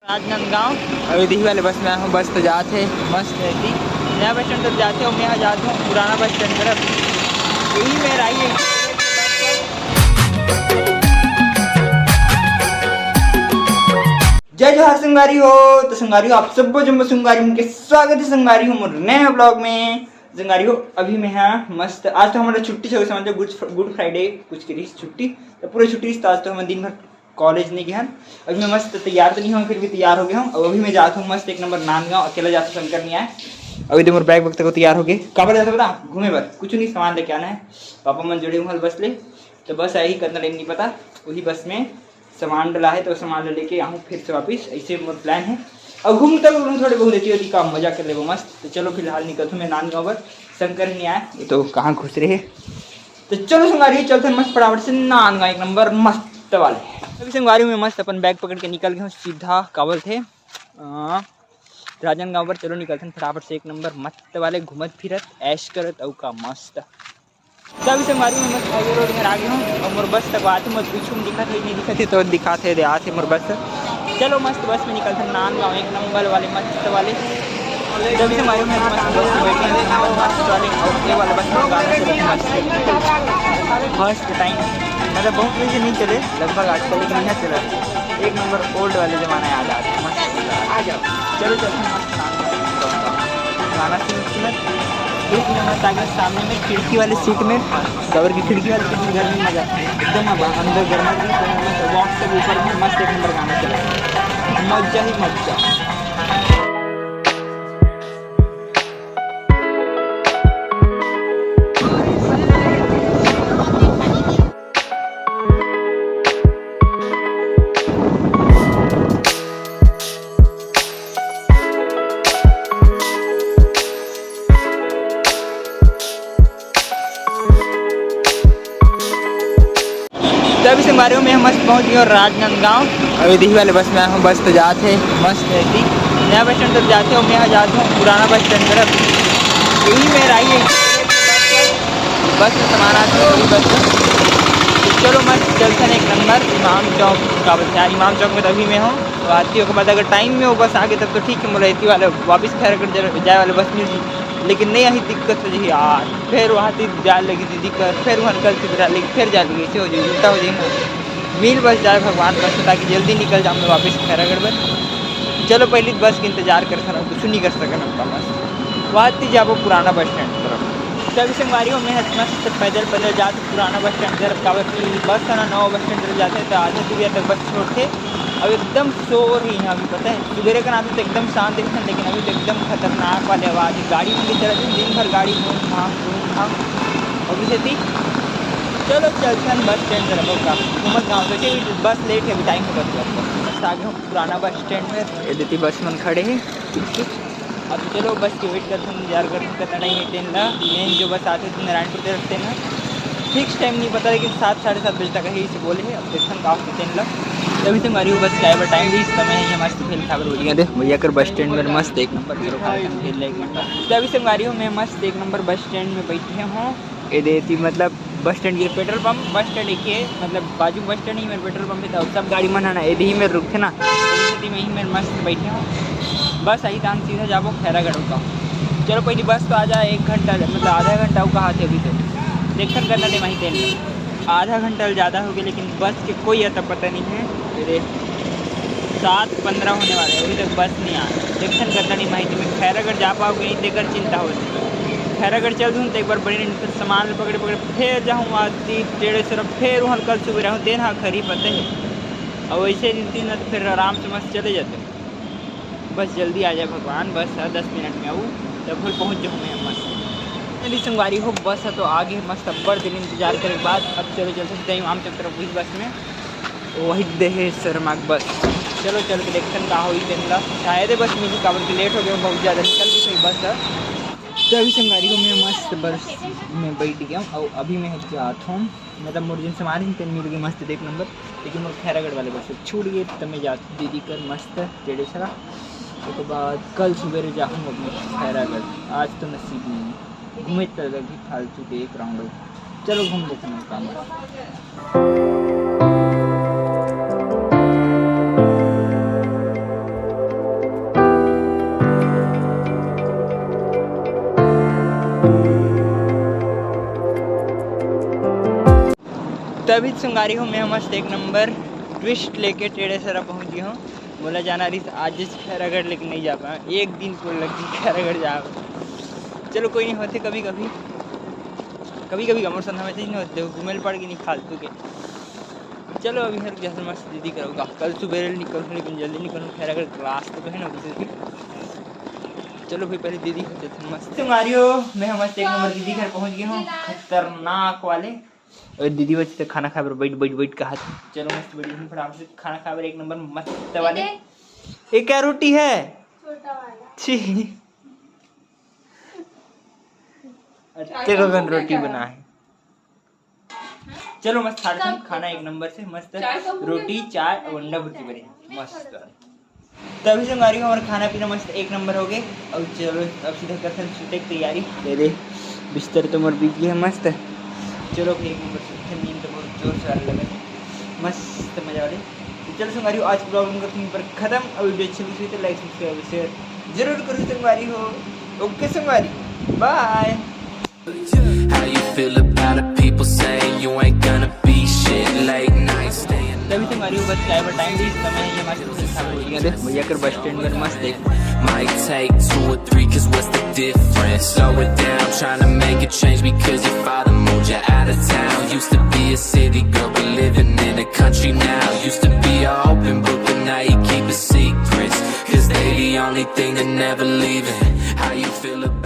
राजनांदगांव और इधर वाले बस में आया हूँ। बस तो जाते मस्त रहती, नया बस स्टैंड तक जाते हो, मैं यहाँ जाता हूँ पुराना बस स्टैंड तरफ। यही मेरा ही है। जय जोहार संगारी हो। तो संगारी हो आप सबको जम्बो संगारी के स्वागत है संगारी हो मोर नए ब्लॉग में। संगारी हो अभी मैं यहाँ मस्त, आज तो हमारा छुट्टी से समझो गुड फ्राइडे कुछ करी छुट्टी, तो पूरी छुट्टी तो आज तो हम दिन भर कॉलेज नहीं गया। अभी मैं मस्त तैयार तो नहीं हूँ, फिर भी तैयार हो गया हूँ। और अभी मैं जाता हूँ मस्त 1 नंबर नांदगांव, अकेला जाता शंकर नहीं आया। अभी तो मेरे बैग वक्त को तैयार हो गए। कहाँ जाता बता घूमे बस, कुछ नहीं सामान लेके आना है। पापा मन जुड़े हुए बस ले, तो बस आई करना नहीं पता। वही बस में सामान डला है तो सामान लेके आऊँ फिर से वापस, ऐसे मेरा प्लान है। और घूमते हुए थोड़े बहुत देती होती काम मजा कर ले वो मस्त। तो चलो फिलहाल निकलता हूँ मैं नांदगांव पर, शंकर नहीं आया ये तो कहाँ घुस रहे। तो चलो संगारी चलते मस्त फटाफट से नांदगांव 1 नंबर मस्त वाले। अभी संगवारी में मस्त अपन बैग पकड़ के निकल गए हूँ, सीधा कावल थे राजनांदगांव पर। चलो निकलते हैं फटाफट से 1 नंबर मस्त वाले, घूमत फिरत ऐश करत औ का मस्त। तभी संगवारी में मस्त हाईवे रोड में आ गए हूँ और मोर बस तक आते मत पीछू में दिखा थे नहीं दिखा थे तो दिखाते दे आते मोर बस। चलो मस्त बस में निकलते हैं नांदगांव 1 नंबर वाले मस्त वाले। तभी संगवारी में मस्त बस में बैठे हैं मस्त वाले, और ये वाला बस में गाना चले मस्त फर्स्ट टाइम, मतलब बहुत बजे से नहीं चले लगभग 8 लेकिन यहाँ चला 1 नंबर ओल्ड वाले ज़माना याद आता है मस्त। आ जाओ चलो चलते हैं मस्त गाना सुनत एक नंबर आगे सामने में खिड़की वाले सीट में, कवर की खिड़की वाली सीट में घर में मजा एकदम अंदर गर्मा बॉक्स के ऊपर में मस्त 1 नंबर गाना चला, मजा ही मजा। तभी से हमारे में मस्त पहुँच गए और राजनांदगांव और इधर वाले बस में आया हूँ। बस तो जाते मस्त रहती, नया बस स्टैंड तक जाते हो, मैं यहाँ जाता हूँ पुराना बस स्टैंड तरफ। यही मेरा ही है। बस में सामान आते हैं बस में। तो चलो मस्त चलते हैं 1 नंबर इमाम चौक का बस। यार इमाम चौक में तभी मैं हूँ, तो आती के बाद अगर टाइम में वो बस आगे तब तो ठीक है, मुझे वाले वापस खैरागढ़ जाए वाले बस मिल, लेकिन नहीं यही दिक्कत हो जाए यार। फिर वहाँ तक जाने लगी थी दिक्कत, फिर वहाँ निकल के लेकिन फिर जा लगी ऐसे हो जाए उल्टा हो जाए। मिल बस जाए भगवान बस ताकि जल्दी निकल जाऊँ मैं वापस खैरागढ़ में। चलो पहले बस का इंतजार कर सकना, कुछ नहीं कर सकना अपना बस वहाँ थी जाओ पुराना बस स्टैंड तरफ। तभी संगवारी हो मैं मस्त पैदल जाते पुराना बस स्टैंड तरफ। कावल की बस है ना नवा बस स्टैंड तरफ जाते हैं तो आधे दूरिया तक बस छोड़ते। अब एकदम शोर ही यहाँ अभी पता है, सुबह का आते तो एकदम शांत दिखता, लेकिन अभी तो एकदम खतरनाक वाले आवाज़ गाड़ी की तरह दिन भर गाड़ी घूम भाग अभी से थी। चलो चलते हैं बस स्टैंड तरफ का घूमत गाँव तो बस लेट है, अभी टाइम होगा बस आगे हम पुराना बस स्टैंड में। ये देती बस में खड़े हैं अब चलो बस की वेट करते हैं, इंतजार करते हैं कितना टाइम है। ट्रेन ला मेन जो बस आते थे नारायणपुर तरफ ट्रेन है, फिक्स टाइम नहीं पता लेकिन 7 साढ़े 7 बजे तक है इसे बोले हैं। अब देखते हैं काफ़ी ट्रेन ला तभी से हमारी बस ड्राइवर टाइम भी इस समय है मस्त खेल खबर हो गया देख भैया कर बस स्टैंड में मस्त 1 नंबर खेल 1 घंटा। तभी से हमारी मैं मस्त 1 नंबर बस स्टैंड में बैठे हूँ। ये देती मतलब बस स्टैंड के पेट्रोल पंप बस स्टैंड एक है, मतलब बाजू बस स्टैंड ही मेरे पेट्रोल पंप था, सब गाड़ी मन है ना यही में रुकते ना, मैं ही मेरे मस्त बैठे हूँ। बस आई तान सीधा जाबो खैरागढ़ का। चलो पहली बस तो आ जाए 1 घंटा मतलब आधा घंटा वो कहाँ थे अभी तो देखकर करना नहीं वहीं ट्रेन आधा घंटा ज़्यादा हो गया, लेकिन बस के कोई अता पता नहीं है। मेरे 7:15 होने वाले हैं, अभी तक बस नहीं आ देखन करना नहीं माहिती में खैरागढ़ जा पाओगे नहीं देकर चिंता हो। खैरागढ़ चल दूँ तो एक बार बड़ी फिर सामान पकड़े फिर जाऊँ आती टेढ़े सरफ, फिर वहाँ कल सुबह रहूँ देर हाँ खरी पता है। और वैसे दिन तो फिर आराम से मस्त चले जाते, बस जल्दी आ जाए भगवान, बस 10 मिनट में आऊँ तब फिर पहुँच जाऊँ मैं मस्त। मेरी संगवारी हो बस है तो आगे मस्त अब्बर दिन इंतजार करे के बाद अब चलो चलते इमाम चौक तरफ। उस बस में वही दे शर्माक बस। चलो चल के देखते हैं कहाँ हुई दिन शायद बस मुझे काबल की लेट हो गया बहुत ज़्यादा, निकल भी सही बस है। तो अभी संगवारी को मैं मस्त बस में बैठ गया हूँ और अभी मैं जाता हूँ, मतलब मुझे सामान ही मिल गई मस्त 1 नंबर, लेकिन मैं खैरागढ़ वाले बस छूट गए तो मैं जाती दीदी कर मस्त टेढ़े सरा। उसके बाद कल सुबह जाऊँ अपने खैरागढ़, आज तो नसीब नहीं है घूमे लगी फालतू के 1 राउंड। चलो घूम लेते हैं काम। तभी संगारी हूँ मैं मस्त एक नंबर ट्विस्ट लेके टेढ़े सरा पहुँच गया हूँ। बोला जाना रही आज खैरागढ़ लेकिन नहीं जा पाया, एक दिन को लगी खैरागढ़ जा। चलो कोई नहीं, होते कभी कभी का मौसम हमें नहीं होते घूमेल पड़ के नहीं फालतू के। चलो अभी हर जैसे मस्त दीदी करूँगा, कल सुबह निकलूँ लेकिन जल्दी निकलूँ, खैरागढ़ क्लास तो है ना किसी की। चलो भाई पहले दीदी होते थे मस्त मारियो। मैं मस्त एक नंबर दीदी घर पहुँच गया हूँ, खतरनाक वाले। और दीदी बच्चे तो खाना खा बैठ कहा था। चलो मस्त बैठ फटाफट से खाना खा एक नंबर मस्त वाले। ये क्या रोटी है? छोटा वाला। छी गगन रोटी बना है। चलो मस्त खाना एक नंबर से मस्त रोटी चाय और अंडा भुर्जी बनी मस्त। तभी से हमारी हमारा खाना पीना मस्त एक नंबर हो गए। अब चलो अब सीधा करते हैं शूटिंग की तैयारी। दे बिस्तर तो मोर बीत गया है मस्त। चलो फिर एक नंबर से नींद तो बहुत जोर से आने लगे, मस्त मजा वाले। तो चलो संगवारी आज की ब्लॉग करते हैं पर खत्म। और वीडियो अच्छी लगी तो लाइक सब्सक्राइब शेयर जरूर करो संगवारी हो। ओके संगवारी bye. How you feel about it? People say you ain't gonna be shit. Late night staying. तभी से हमारी बस ड्राइवर टाइम भी समय ये मस्त भैया कर बस स्टैंड में मस्त देख। Might take 2 or 3 cause what's the difference? Slow it down, trying to make a change because your father moved you out of town. Used to be a city girl but living in a country now. Used to be a open book but now you keep it secrets cause they the only thing that never leaving. How you feel about